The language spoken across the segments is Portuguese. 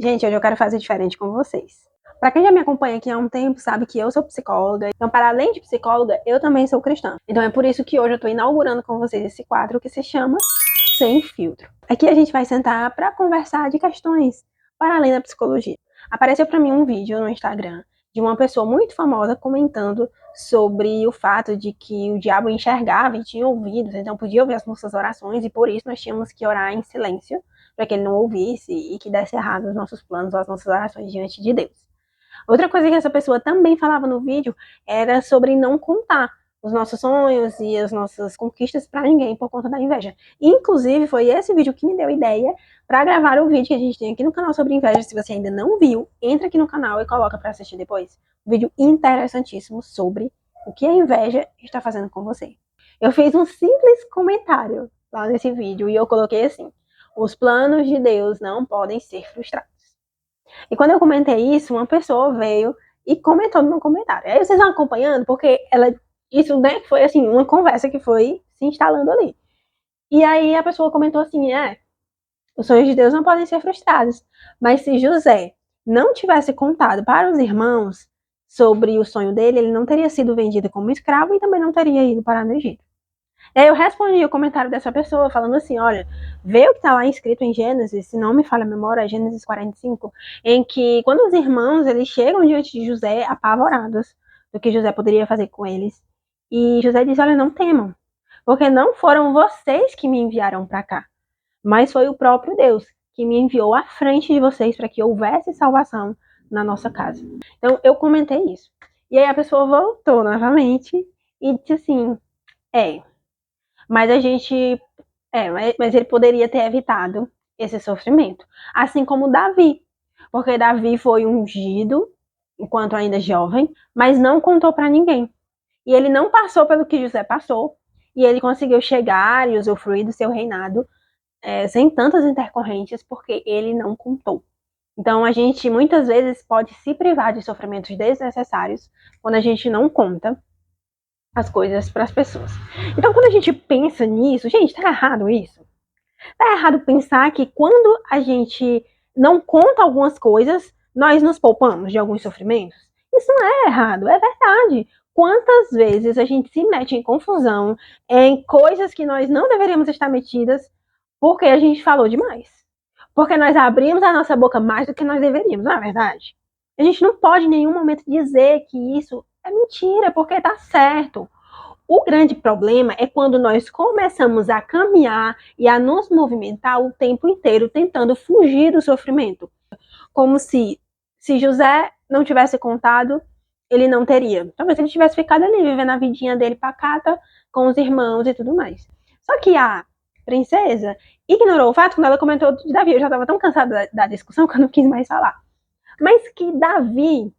Gente, hoje eu quero fazer diferente com vocês. Para quem já me acompanha aqui há um tempo, sabe que eu sou psicóloga. Então, para além de psicóloga, eu também sou cristã. Então, é por isso que hoje eu tô inaugurando com vocês esse quadro que se chama Sem Filtro. Aqui a gente vai sentar para conversar de questões para além da psicologia. Apareceu para mim um vídeo no Instagram de uma pessoa muito famosa comentando sobre o fato de que o diabo enxergava e tinha ouvidos, então podia ouvir as nossas orações e por isso nós tínhamos que orar em silêncio para que ele não ouvisse e que desse errado os nossos planos ou as nossas orações diante de Deus. Outra coisa que essa pessoa também falava no vídeo era sobre não contar os nossos sonhos e as nossas conquistas para ninguém por conta da inveja. Inclusive, foi esse vídeo que me deu ideia para gravar o vídeo que a gente tem aqui no canal sobre inveja. Se você ainda não viu, entra aqui no canal e coloca para assistir depois. Um vídeo interessantíssimo sobre o que a inveja está fazendo com você. Eu fiz um simples comentário lá nesse vídeo e eu coloquei assim: os planos de Deus não podem ser frustrados. E quando eu comentei isso, uma pessoa veio e comentou no meu comentário. Aí vocês vão acompanhando, porque isso, né, foi assim, uma conversa que foi se instalando ali. E aí a pessoa comentou assim, os sonhos de Deus não podem ser frustrados. Mas se José não tivesse contado para os irmãos sobre o sonho dele, ele não teria sido vendido como escravo e também não teria ido parar no Egito. E aí eu respondi o comentário dessa pessoa, falando assim, olha, vê o que está lá escrito em Gênesis, se não me falha a memória, é Gênesis 45, em que quando os irmãos, eles chegam diante de José apavorados do que José poderia fazer com eles, e José diz, olha, não temam, porque não foram vocês que me enviaram para cá, mas foi o próprio Deus que me enviou à frente de vocês para que houvesse salvação na nossa casa. Então, eu comentei isso. E aí a pessoa voltou novamente e disse assim, mas mas ele poderia ter evitado esse sofrimento. Assim como Davi. Porque Davi foi ungido enquanto ainda jovem, mas não contou para ninguém. E ele não passou pelo que José passou. E ele conseguiu chegar e usufruir do seu reinado sem tantas intercorrentes, porque ele não contou. Então a gente muitas vezes pode se privar de sofrimentos desnecessários quando a gente não conta as coisas para as pessoas. Então, quando a gente pensa nisso, gente, tá errado isso? Tá errado pensar que quando a gente não conta algumas coisas, nós nos poupamos de alguns sofrimentos? Isso não é errado, é verdade. Quantas vezes a gente se mete em confusão, em coisas que nós não deveríamos estar metidas, porque a gente falou demais? Porque nós abrimos a nossa boca mais do que nós deveríamos, não é verdade? A gente não pode em nenhum momento dizer que isso é mentira, porque tá certo. O grande problema é quando nós começamos a caminhar e a nos movimentar o tempo inteiro tentando fugir do sofrimento. Como se José não tivesse contado, ele não teria. Talvez ele tivesse ficado ali, vivendo a vidinha dele pacata, com os irmãos e tudo mais. Só que a princesa ignorou o fato quando ela comentou de Davi. Eu já estava tão cansada da discussão que eu não quis mais falar. Mas que Davi,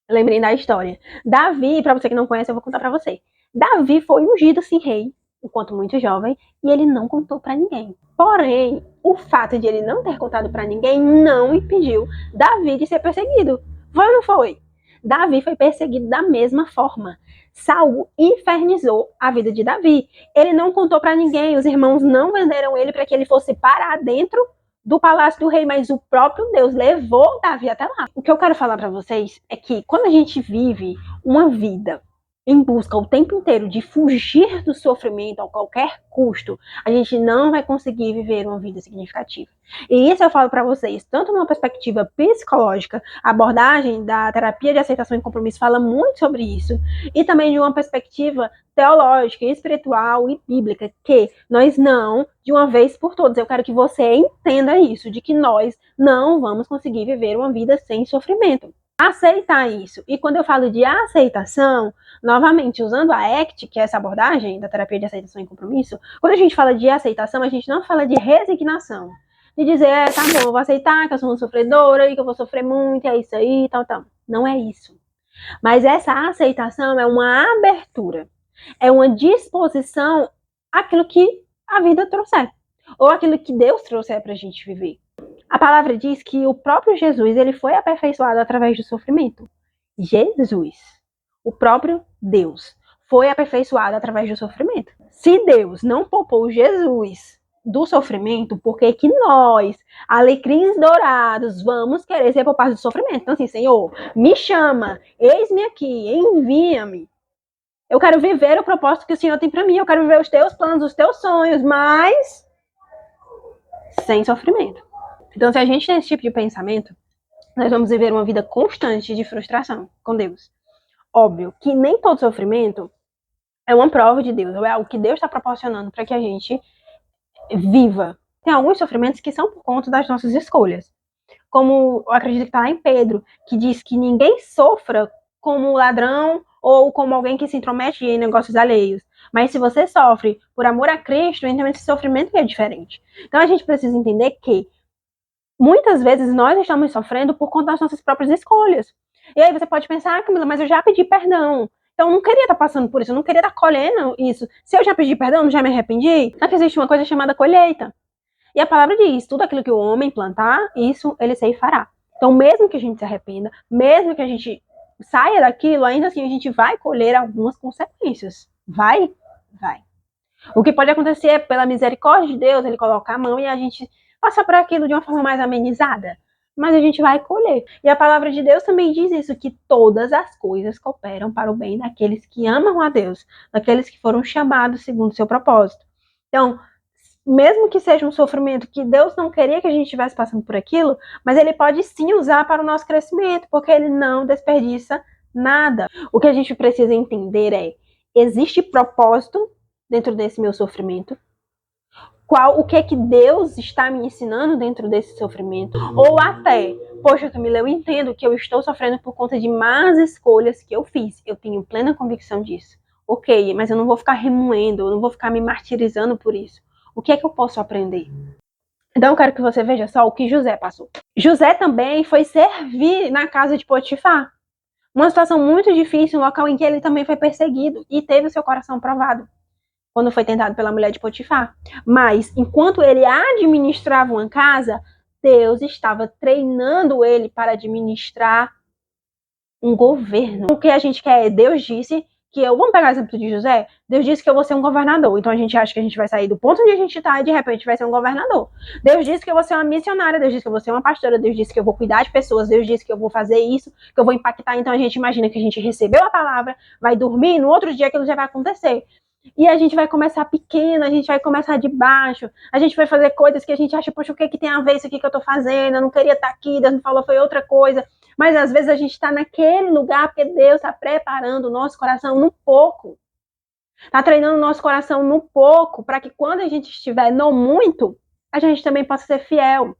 lembrem da história. Davi, para você que não conhece, eu vou contar para você. Davi foi ungido sim rei, enquanto muito jovem, e ele não contou para ninguém. Porém, o fato de ele não ter contado para ninguém não impediu Davi de ser perseguido. Foi ou não foi? Davi foi perseguido da mesma forma. Saul infernizou a vida de Davi. Ele não contou para ninguém, os irmãos não venderam ele para que ele fosse parar dentro do palácio do rei, mas o próprio Deus levou Davi até lá. O que eu quero falar para vocês é que quando a gente vive uma vida em busca o tempo inteiro de fugir do sofrimento a qualquer custo, a gente não vai conseguir viver uma vida significativa. E isso eu falo para vocês, tanto numa perspectiva psicológica, a abordagem da terapia de aceitação e compromisso fala muito sobre isso, e também de uma perspectiva teológica, espiritual e bíblica, que nós não, de uma vez por todas, eu quero que você entenda isso, de que nós não vamos conseguir viver uma vida sem sofrimento. Aceitar isso. E quando eu falo de aceitação, novamente, usando a ACT, que é essa abordagem da terapia de aceitação e compromisso, quando a gente fala de aceitação, a gente não fala de resignação. De dizer, tá bom, eu vou aceitar que eu sou uma sofredora e que eu vou sofrer muito, é isso aí, tal. Não é isso. Mas essa aceitação é uma abertura. É uma disposição àquilo que a vida trouxer. Ou aquilo que Deus trouxer pra gente viver. A palavra diz que o próprio Jesus, ele foi aperfeiçoado através do sofrimento. Jesus, o próprio Deus, foi aperfeiçoado através do sofrimento. Se Deus não poupou Jesus do sofrimento, porque que nós, alecrins dourados, vamos querer ser poupados do sofrimento. Então, assim, Senhor, me chama, eis-me aqui, envia-me. Eu quero viver o propósito que o Senhor tem para mim, eu quero viver os teus planos, os teus sonhos, mas sem sofrimento. Então, se a gente tem esse tipo de pensamento, nós vamos viver uma vida constante de frustração com Deus. Óbvio que nem todo sofrimento é uma prova de Deus, ou é algo que Deus está proporcionando para que a gente viva. Tem alguns sofrimentos que são por conta das nossas escolhas. Como eu acredito que está lá em Pedro, que diz que ninguém sofra como ladrão ou como alguém que se intromete em negócios alheios. Mas se você sofre por amor a Cristo, então esse sofrimento é diferente. Então a gente precisa entender que muitas vezes nós estamos sofrendo por conta das nossas próprias escolhas. E aí você pode pensar, Camila, mas eu já pedi perdão. Então eu não queria estar passando por isso, eu não queria estar colhendo isso. Se eu já pedi perdão, não já me arrependi? Só que existe uma coisa chamada colheita. E a palavra diz, tudo aquilo que o homem plantar, isso ele ceifará. Então mesmo que a gente se arrependa, mesmo que a gente saia daquilo, ainda assim a gente vai colher algumas consequências. Vai? Vai. O que pode acontecer é, pela misericórdia de Deus, ele colocar a mão e a gente passar por aquilo de uma forma mais amenizada. Mas a gente vai colher. E a palavra de Deus também diz isso, que todas as coisas cooperam para o bem daqueles que amam a Deus, daqueles que foram chamados segundo o seu propósito. Então, mesmo que seja um sofrimento que Deus não queria que a gente estivesse passando por aquilo, mas ele pode sim usar para o nosso crescimento, porque ele não desperdiça nada. O que a gente precisa entender é, existe propósito dentro desse meu sofrimento? O que é que Deus está me ensinando dentro desse sofrimento? Ou até, poxa, Camila, eu entendo que eu estou sofrendo por conta de más escolhas que eu fiz. Eu tenho plena convicção disso. Ok, mas eu não vou ficar remoendo, eu não vou ficar me martirizando por isso. O que é que eu posso aprender? Então eu quero que você veja só o que José passou. José também foi servir na casa de Potifar. Uma situação muito difícil, um local em que ele também foi perseguido e teve o seu coração provado quando foi tentado pela mulher de Potifar. Mas, enquanto ele administrava uma casa, Deus estava treinando ele para administrar um governo. O que a gente quer é, Deus disse que eu, vamos pegar o exemplo de José, Deus disse que eu vou ser um governador, então a gente acha que a gente vai sair do ponto onde a gente está e de repente vai ser um governador. Deus disse que eu vou ser uma missionária, Deus disse que eu vou ser uma pastora, Deus disse que eu vou cuidar de pessoas, Deus disse que eu vou fazer isso, que eu vou impactar, então a gente imagina que a gente recebeu a palavra, vai dormir, no outro dia aquilo já vai acontecer. E a gente vai começar pequeno, a gente vai começar de baixo, a gente vai fazer coisas que a gente acha, poxa, o que tem a ver isso aqui que eu tô fazendo? Eu não queria estar aqui, Deus me falou, foi outra coisa. Mas às vezes a gente está naquele lugar porque Deus está preparando o nosso coração no pouco. Está treinando o nosso coração no pouco, para que quando a gente estiver no muito, a gente também possa ser fiel.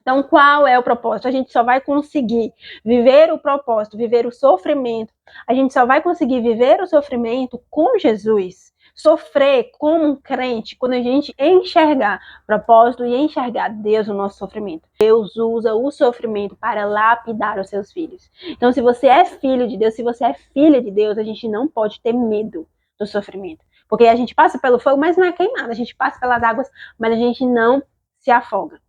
Então, qual é o propósito? A gente só vai conseguir viver o propósito, viver o sofrimento. A gente só vai conseguir viver o sofrimento com Jesus. Sofrer como um crente, quando a gente enxergar propósito e enxergar Deus no nosso sofrimento. Deus usa o sofrimento para lapidar os seus filhos. Então, se você é filho de Deus, se você é filha de Deus, a gente não pode ter medo do sofrimento. Porque a gente passa pelo fogo, mas não é queimado. A gente passa pelas águas, mas a gente não se afoga.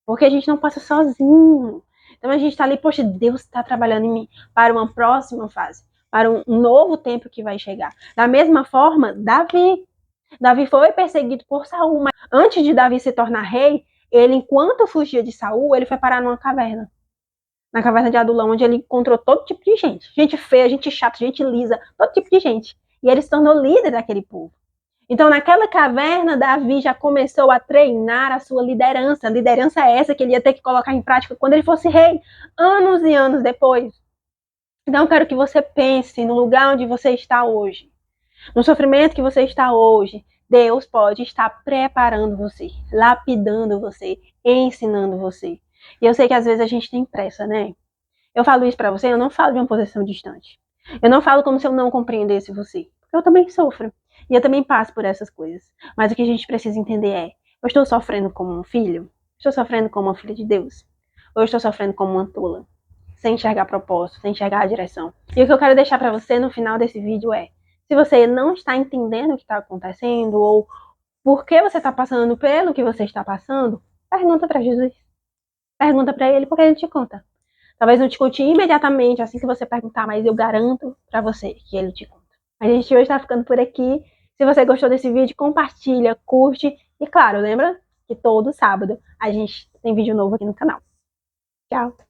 Porque a gente não passa sozinho. Então a gente está ali, poxa, Deus está trabalhando em mim para uma próxima fase, para um novo tempo que vai chegar. Da mesma forma, Davi foi perseguido por Saul, mas antes de Davi se tornar rei, ele, enquanto fugia de Saul, ele foi parar numa caverna. Na caverna de Adulão, onde ele encontrou todo tipo de gente. Gente feia, gente chata, gente lisa, todo tipo de gente. E ele se tornou líder daquele povo. Então, naquela caverna, Davi já começou a treinar a sua liderança. A liderança é essa que ele ia ter que colocar em prática quando ele fosse rei, anos e anos depois. Então, eu quero que você pense no lugar onde você está hoje, no sofrimento que você está hoje. Deus pode estar preparando você, lapidando você, ensinando você. E eu sei que às vezes a gente tem pressa, né? Eu falo isso pra você, eu não falo de uma posição distante. Eu não falo como se eu não compreendesse você. Porque eu também sofro. E eu também passo por essas coisas. Mas o que a gente precisa entender é, eu estou sofrendo como um filho? Estou sofrendo como uma filha de Deus? Ou eu estou sofrendo como uma tola? Sem enxergar propósito, sem enxergar a direção. E o que eu quero deixar pra você no final desse vídeo é, se você não está entendendo o que está acontecendo, ou por que você está passando pelo que você está passando, pergunta pra Jesus. Pergunta pra ele, porque ele te conta. Talvez não te conte imediatamente assim que você perguntar, mas eu garanto pra você que ele te conta. A gente hoje tá ficando por aqui. Se você gostou desse vídeo, compartilha, curte e, claro, lembra que todo sábado a gente tem vídeo novo aqui no canal. Tchau!